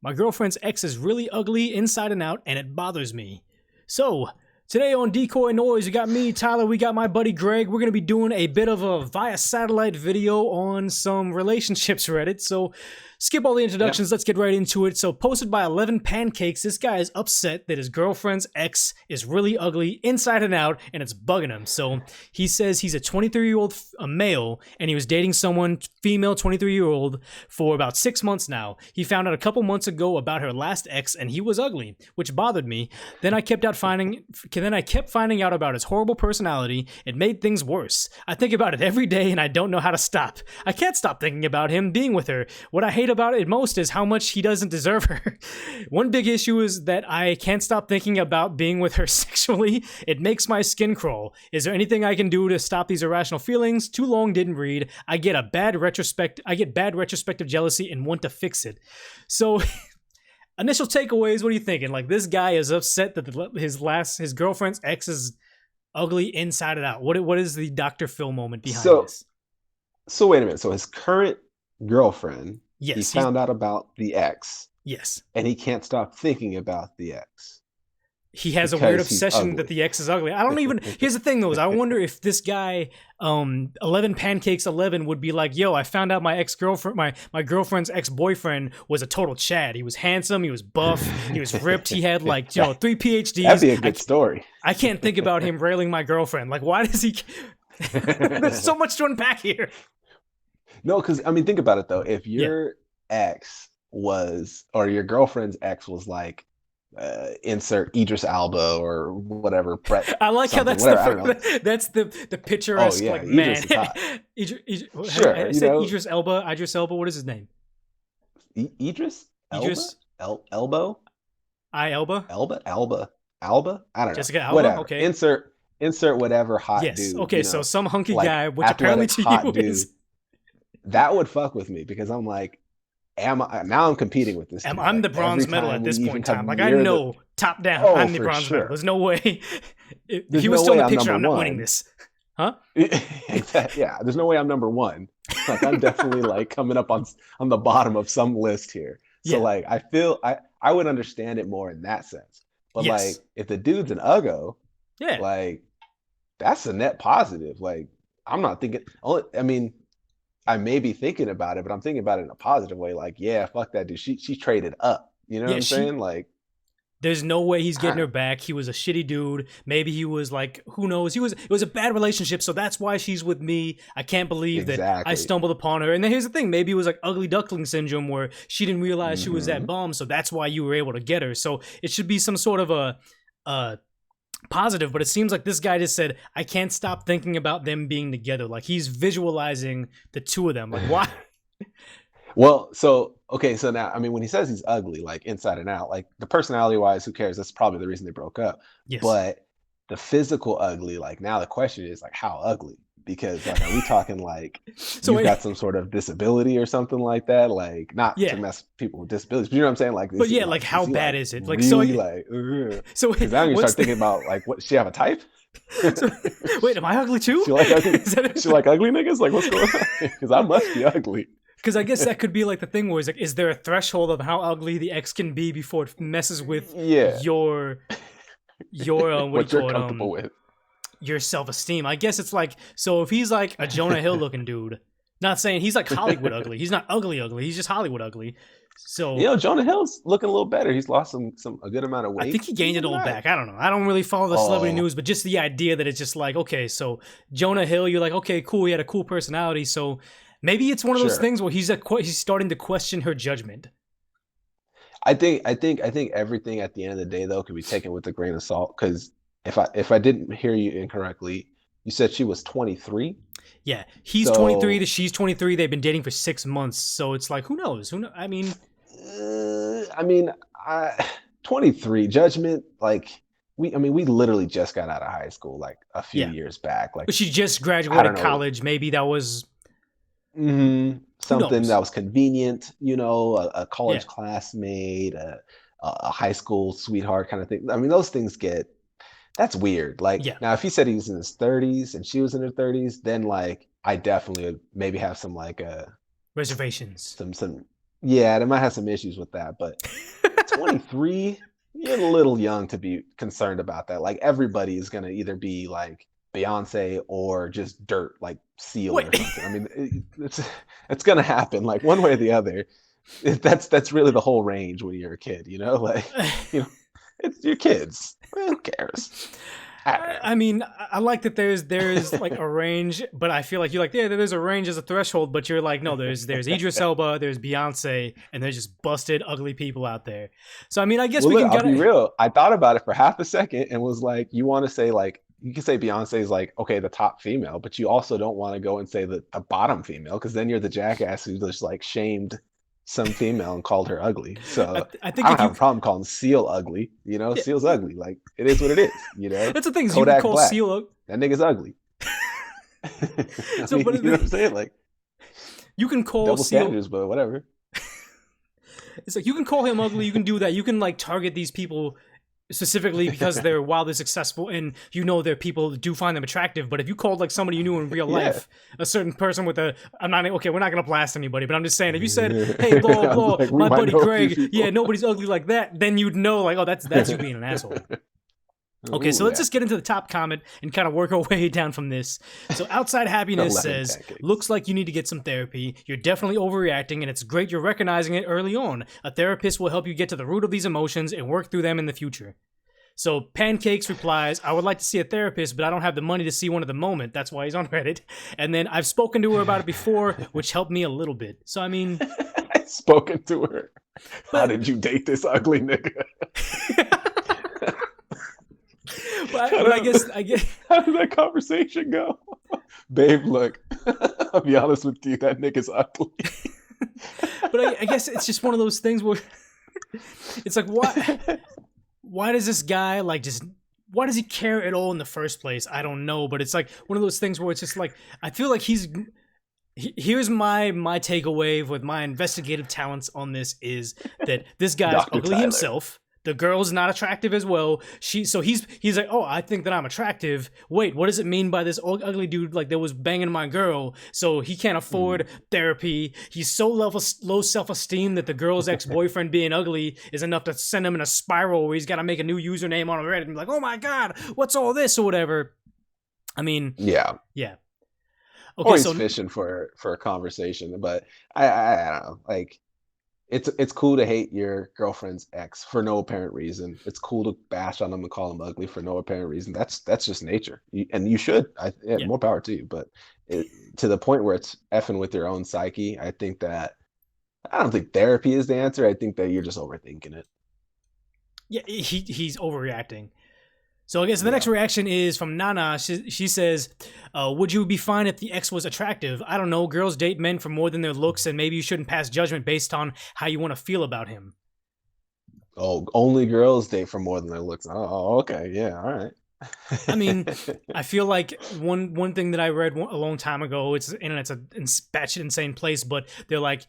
My girlfriend's ex is really ugly inside and out, and it bothers me. So, today on Decoy Noise, you got me, Tyler, we got my buddy Greg. We're going to be doing a bit of a via satellite video on some relationships Reddit. So, skip all the introductions, Let's get right into it. So, posted by 11 Pancakes, this guy is upset that his girlfriend's ex is really ugly inside and out, and it's bugging him. So, he says he's a 23-year-old male, and he was dating someone, female 23-year-old, for about 6 months now. He found out a couple months ago about her last ex, and he was ugly, which bothered me. Then I kept finding out about his horrible personality. It made things worse. I think about it every day, and I don't know how to stop. I can't stop thinking about him being with her. What I hate about it most is how much he doesn't deserve her. One big issue is that I can't stop thinking about being with her sexually. It makes my skin crawl. Is there anything I can do to stop these irrational feelings? Too long, didn't read. I get bad retrospective jealousy and want to fix it. So, initial takeaways, what are you thinking? Like, this guy is upset that his girlfriend's ex is ugly inside and out. What is the Dr. Phil moment behind this? So wait a minute. So his current girlfriend, yes, he found out about the ex. Yes. And he can't stop thinking about the ex. He has a weird obsession that the ex is ugly. I don't even... Here's the thing, though, is I wonder if this guy, 11 Pancakes 11, would be like, yo, I found out my ex-girlfriend, my girlfriend's ex-boyfriend was a total Chad. He was handsome, he was buff, he was ripped, he had, 3 PhDs. That'd be a good story. I can't think about him railing my girlfriend. Like, why does he... There's so much to unpack here. No, because, I mean, think about it, though. If your ex was, or your girlfriend's ex was like, insert Idris Elba or whatever. Brett, I like how that's the picturesque man. Sure, I said Idris Elba. Idris Elba. What is his name? Idris Idris Elbow. Elba. I don't know. Jessica Alba. Whatever. Okay. Insert whatever hot dude. Yes. Okay. So some hunky guy, which apparently to you is. That would fuck with me because I'm like, now I'm competing with this. I'm the bronze medal at this point in time. Like, I know top down, I'm the bronze medal. There's no way. If he was still in the picture, I'm not winning this. Huh? Yeah, there's no way I'm number one. Like, I'm definitely coming up on the bottom of some list here. So I feel I would understand it more in that sense. But if the dude's an uggo, that's a net positive. Like, I'm not thinking. I mean, I may be thinking about it, but I'm thinking about it in a positive way. Like, yeah, fuck that dude. She traded up. You know what I'm saying? Like, there's no way he's getting her back. He was a shitty dude. Maybe he was like, who knows? It was a bad relationship, so that's why she's with me. I can't believe that I stumbled upon her. And then here's the thing. Maybe it was like ugly duckling syndrome where she didn't realize she was that bum, so that's why you were able to get her. So it should be some sort of a positive, but it seems like this guy just said, I can't stop thinking about them being together. Like, he's visualizing the two of them. Like, why? Well, so now, I mean, when he says he's ugly, like inside and out, like the personality wise, who cares? That's probably the reason they broke up. Yes. But the physical ugly, like, now the question is like, how ugly? Because like, are we talking like you've got some sort of disability or something like that? Like, not to mess people with disabilities, but you know what I'm saying? Like, but like how bad is it? Like, really, so because now you start thinking about like, what, she have a type? So, wait, am I ugly too? She like ugly niggas? Like, what's going on? Because I must be ugly. Because I guess that could be like the thing where it's like, is there a threshold of how ugly the ex can be before it messes with your what you're comfortable with? Your self-esteem. I guess it's like, so if he's like a Jonah Hill looking dude, not saying he's like Hollywood ugly. He's not ugly. He's just Hollywood ugly. So Jonah Hill's looking a little better. He's lost a good amount of weight. I think he gained it all back. I don't know. I don't really follow the celebrity news, but just the idea that it's just like, okay, so Jonah Hill, you're like, okay, cool. He had a cool personality. So maybe it's one of those things where he's starting to question her judgment. I think everything at the end of the day though can be taken with a grain of salt, because if I didn't hear you incorrectly, you said she was 23. Yeah, he's 23. She's 23. They've been dating for 6 months, so it's like, who knows? I mean, 23 judgment. Like, we literally just got out of high school like a few years back. Like, but she just graduated college. Maybe that was something that was convenient. You know, a college classmate, a high school sweetheart kind of thing. I mean, those things that's weird. Like, now if he said he was in his 30s and she was in her 30s, then like I definitely would maybe have some like reservations. Some Yeah, they might have some issues with that, but 23, you're a little young to be concerned about that. Like everybody is gonna either be like Beyonce or just dirt, like Seal Wait. or something. I mean, it's gonna happen, like one way or the other. That's really the whole range when you're a kid, you know? Like, you know, it's your kids. Well, who cares? I mean, I like that there's like a range, but I feel like you're like, yeah, there's a range as a threshold, but you're like, no, there's Idris Elba, there's Beyonce, and there's just busted, ugly people out there. So I mean, I guess we can I'll be kind of. real. I thought about it for half a second and was like, you want to say like you can say Beyonce is like okay the top female, but you also don't want to go and say the bottom female because then you're the jackass who just like shamed some female and called her ugly. So I think I if don't have you, a problem calling Seal ugly. You know, yeah, Seal's ugly. Like it is what it is. You know, that's the thing is you can Kodak call Black. Seal. That nigga's ugly. I So, mean, but you know what I'm saying? Like you can call double Seal. standards, but whatever. It's like you can call him ugly. You can do that. You can like target these people specifically because they're wildly successful and you know they're people that do find them attractive. But if you called like somebody you knew in real life, a certain person with a, I'm not okay, we're not gonna blast anybody, but I'm just saying if you said, hey, blah blah, like, my buddy Greg, yeah, nobody's ugly like that, then you'd know like, oh, that's you being an asshole. Okay, so let's just get into the top comment and kind of work our way down from this. So Outside Happiness says, pancakes. looks like you need to get some therapy. You're definitely overreacting, and it's great you're recognizing it early on. A therapist will help you get to the root of these emotions and work through them in the future. So Pancakes replies, I would like to see a therapist, but I don't have the money to see one at the moment. That's why he's on Reddit. And then I've spoken to her about it before, which helped me a little bit. So, I mean... I've spoken to her. How did you date this ugly nigga? But I guess how did that conversation go? Babe, look, I'll be honest with you, that nigga's ugly. But I guess it's just one of those things where it's like, why does this guy like just, why does he care at all in the first place? I don't know, but it's like one of those things where it's just like, I feel like here's my takeaway with my investigative talents on this is that this guy's Dr. ugly Tyler. himself. The girl's not attractive as well. He's like, oh, I think that I'm attractive. Wait, what does it mean by this ugly dude like that was banging my girl? So he can't afford therapy. He's so low self-esteem that the girl's ex-boyfriend being ugly is enough to send him in a spiral where he's got to make a new username on Reddit and be like, oh my god, what's all this or whatever. I mean, yeah. Okay, or he's fishing for a conversation, but I don't know, like. It's cool to hate your girlfriend's ex for no apparent reason. It's cool to bash on them and call them ugly for no apparent reason. That's just nature, and you should. More power to you. But to the point where it's effing with your own psyche, I think that I don't think therapy is the answer. I think that you're just overthinking it. Yeah, he's overreacting. So I guess the next reaction is from Nana. She says, would you be fine if the ex was attractive? I don't know. Girls date men for more than their looks, and maybe you shouldn't pass judgment based on how you want to feel about him. Oh, only girls date for more than their looks. Oh, okay. Yeah, all right. I mean, I feel like one thing that I read a long time ago, it's a batshit insane place, but they're like,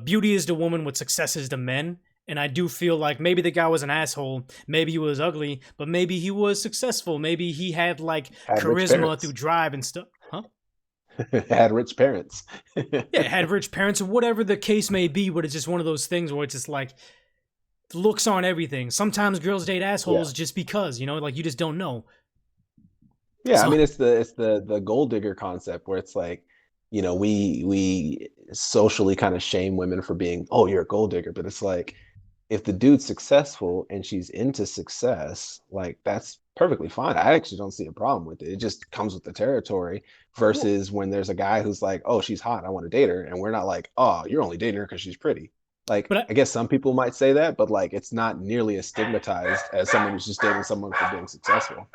beauty is to woman what success is to men. And I do feel like maybe the guy was an asshole, maybe he was ugly, but maybe he was successful. Maybe he had like charisma through drive and stuff. Huh? Had rich parents. Yeah, had rich parents or whatever the case may be, but it's just one of those things where it's just like looks aren't everything. Sometimes girls date assholes just because, you know, like you just don't know. Yeah, so, I mean it's the gold digger concept where it's like, you know, we socially kind of shame women for being, oh, you're a gold digger, but it's like if the dude's successful and she's into success, like that's perfectly fine. I actually don't see a problem with it. It just comes with the territory versus when there's a guy who's like, oh, she's hot, I want to date her. And we're not like, oh, you're only dating her because she's pretty. Like, but I guess some people might say that, but like it's not nearly as stigmatized as someone who's just dating someone for being successful.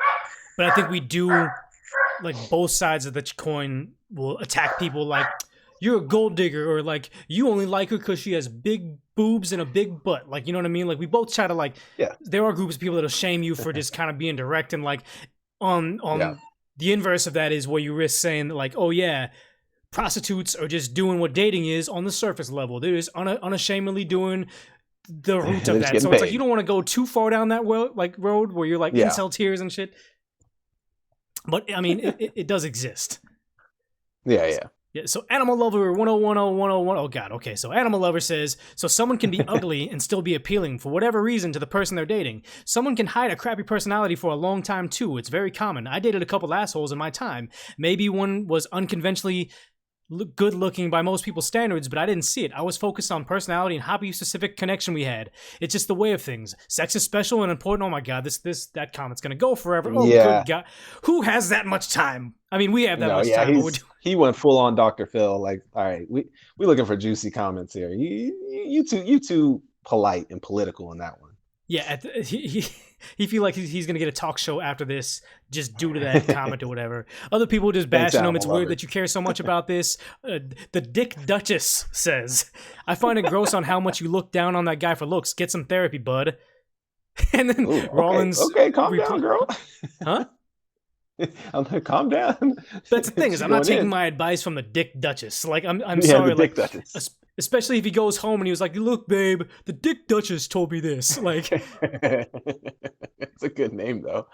But I think we do, like both sides of the coin will attack people like, you're a gold digger, or like you only like her because she has big boobs and a big butt. Like, you know what I mean? Like we both try to like, there are groups of people that'll shame you for just kind of being direct, and like on the inverse of that is where you risk saying like, oh yeah, prostitutes are just doing what dating is on the surface level. They're just unashamedly doing the root of that. So it's like you don't want to go too far down that road where you're like incel tears and shit. But I mean, it does exist. Yeah. Yeah, so Animal Lover 1010101. Oh god, okay. So Animal Lover says, so someone can be ugly and still be appealing for whatever reason to the person they're dating. Someone can hide a crappy personality for a long time too. It's very common. I dated a couple assholes in my time. Maybe one was unconventionally good looking by most people's standards, but I didn't see it. I was focused on personality and hobby specific connection we had. It's just the way of things. Sex is special and important. Oh my god, that comment's gonna go forever. Oh Yeah. good god, who has that much time? I mean, we have that No, much yeah, time. he went full on Dr. Phil. Like, all right, we looking for juicy comments here. You too polite and political in that one. Yeah, he feel like he's gonna get a talk show after this just due to that comment or whatever. Other people just bashing him. It's weird that you care so much about this. The Dick Duchess says, "I find it gross on how much you look down on that guy for looks. Get some therapy, bud." And then Ooh, Rollins, okay, calm down, girl. Huh? I'm like, calm down. That's the thing is, I'm not taking my advice from the Dick Duchess. Like, I'm yeah, sorry, the Dick like, Duchess. Especially if he goes home and he was like, "Look, babe, the Dick Duchess told me this." Like, it's a good name though,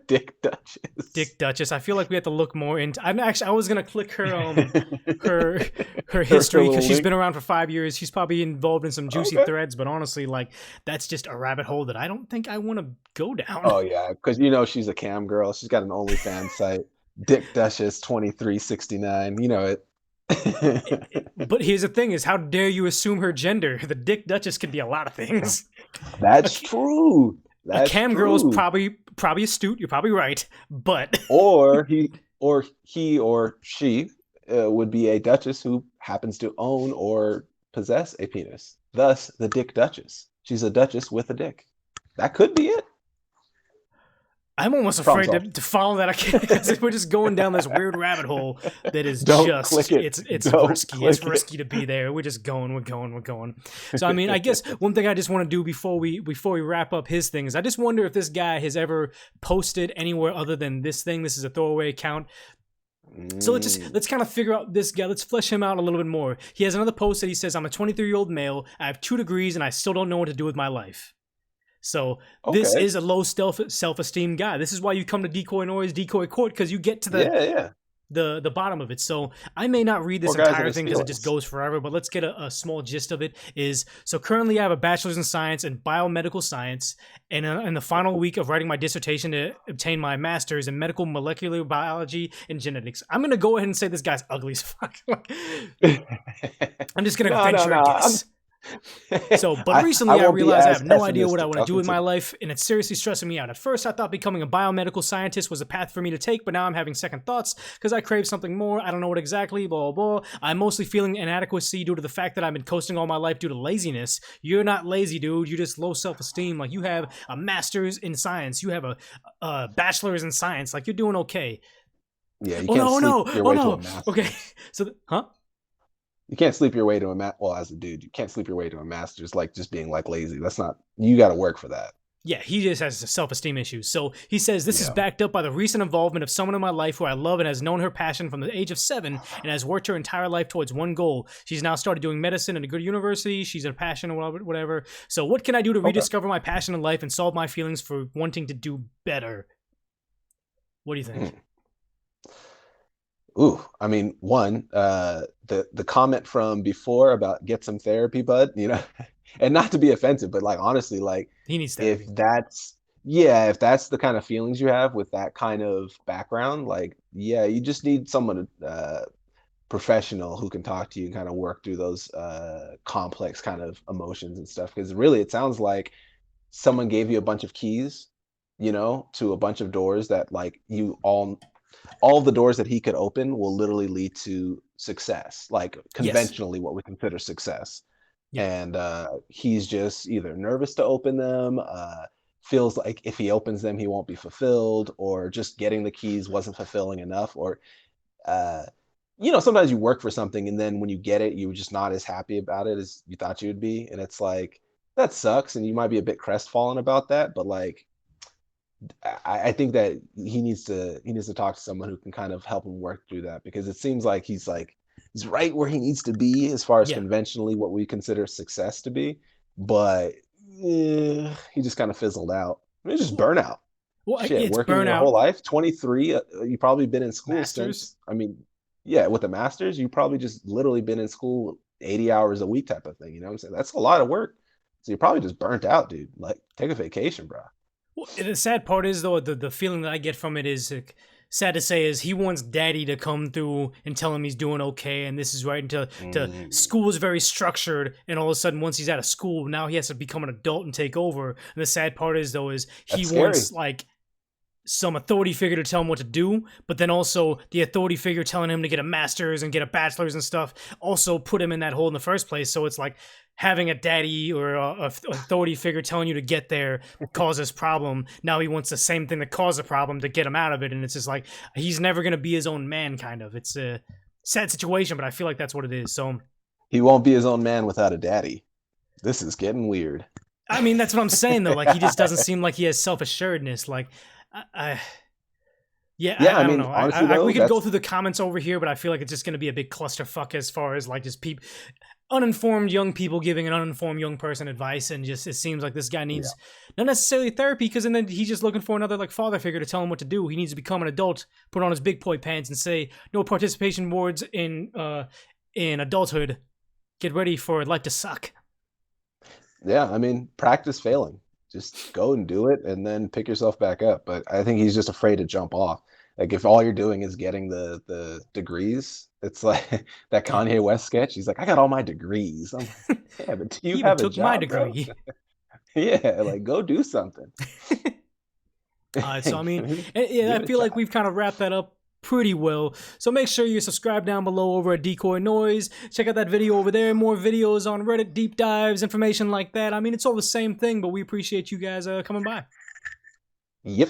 Dick Duchess. Dick Duchess. I feel like we have to look more into. I was gonna click her her history because she's been around for 5 years. She's probably involved in some juicy threads, but honestly, like that's just a rabbit hole that I don't think I want to go down. Oh yeah, because she's a cam girl. She's got an OnlyFans site, Dick Duchess 2369. You know it. But here's the thing: is how dare you assume her gender? The Dick Duchess can be a lot of things. That's true. A cam girl is probably astute. You're probably right, but or he or she would be a duchess who happens to own or possess a penis. Thus, the Dick Duchess. She's a duchess with a dick. That could be it. I'm almost afraid to follow that because we're just going down this weird rabbit hole that is it's risky. It's risky to be there. We're just going. We're going. So I mean, I guess one thing I just want to do before we wrap up his thing is I just wonder if this guy has ever posted anywhere other than this thing. This is a throwaway account. So let's kind of figure out this guy. Let's flesh him out a little bit more. He has another post that he says, "I'm a 23-year-old male. I have 2 degrees and I still don't know what to do with my life." So this is a low self-esteem guy. This is why you come to Decoy Noise, Decoy Court, because you get to the bottom of it. So I may not read this entire thing because it just goes forever, but let's get a small gist of it. So currently I have a bachelor's in science and biomedical science, and in the final week of writing my dissertation to obtain my master's in medical molecular biology and genetics. I'm going to go ahead and say this guy's ugly as fuck. I'm just going to venture a guess. But recently I realized I have no idea what I want to do with my life, and it's seriously stressing me out. At first, I thought becoming a biomedical scientist was a path for me to take, but now I'm having second thoughts because I crave something more. I don't know what exactly, blah, blah, blah. I'm mostly feeling inadequacy due to the fact that I've been coasting all my life due to laziness. You're not lazy, dude. You're just low self-esteem. Like, you have a master's in science. You have a bachelor's in science. Like, you're doing okay. Yeah, you can't sleep your way to a master's. Okay, so, You can't sleep your way to as a dude, you can't sleep your way to a master's like just being like lazy. That's not, you got to work for that. Yeah, he just has self-esteem issues. So he says this is backed up by the recent involvement of someone in my life who I love and has known her passion from the age of 7 and has worked her entire life towards one goal. She's now started doing medicine at a good university. She's a passion or whatever. So what can I do to rediscover my passion in life and solve my feelings for wanting to do better? What do you think? Ooh, I mean, one, the comment from before about get some therapy, bud, and not to be offensive, but like honestly, like he needs therapy. If that's the kind of feelings you have with that kind of background, like you just need someone professional who can talk to you and kind of work through those complex kind of emotions and stuff. Because really, it sounds like someone gave you a bunch of keys, to a bunch of doors that like all the doors that he could open will literally lead to success, like conventionally what we consider success. And he's just either nervous to open them, feels like if he opens them, he won't be fulfilled, or just getting the keys wasn't fulfilling enough. Or, sometimes you work for something and then when you get it, you're just not as happy about it as you thought you would be. And it's like, that sucks. And you might be a bit crestfallen about that, but like, I think that he needs to talk to someone who can kind of help him work through that, because it seems like he's right where he needs to be as far as conventionally what we consider success to be, but he just kind of fizzled out. I mean, it's just burnout. Well, it's working burnout. your whole life, 23, you probably been in school Masters. since. I mean, Yeah, with a master's, you probably just literally been in school 80 hours a week type of thing. You know what I'm saying? That's a lot of work. So you're probably just burnt out, dude. Like, take a vacation, bro. Well, the sad part is though the feeling that I get from it is sad to say is he wants daddy to come through and tell him he's doing okay and this is right until to school is very structured and all of a sudden once he's out of school now he has to become an adult and take over. And the sad part is though is he That's scary. wants like some authority figure to tell him what to do, but then also the authority figure telling him to get a master's and get a bachelor's and stuff also put him in that hole in the first place. So it's like having a daddy or a authority figure telling you to get there causes problem. Now he wants the same thing that caused the problem to get him out of it, and it's just like he's never gonna be his own man. Kind of, it's a sad situation, but I feel like that's what it is. So He won't be his own man without a daddy. This is getting weird. I mean, that's what I'm saying though. Like he just doesn't seem like he has self assuredness. Like yeah, I mean, don't know. honestly, though, we could go through the comments over here, but I feel like it's just going to be a big clusterfuck as far as like just uninformed young people giving an uninformed young person advice, and just it seems like this guy needs not necessarily therapy because then he's just looking for another like father figure to tell him what to do. He needs to become an adult, put on his big boy pants, and say no participation boards in adulthood. Get ready for life to suck. Yeah, I mean, practice failing. Just go and do it and then pick yourself back up. But I think he's just afraid to jump off. Like if all you're doing is getting the degrees, it's like that Kanye West sketch. He's like, I got all my degrees. I'm like, yeah, but do you have a took job, my degree. bro? Yeah, like go do something. So I mean, I feel like we've kind of wrapped that up pretty well. So make sure you subscribe down below over at Decoy Noise. Check out that video over there. More videos on Reddit, deep dives, information like that. I mean, it's all the same thing, but we appreciate you guys coming by. Yep.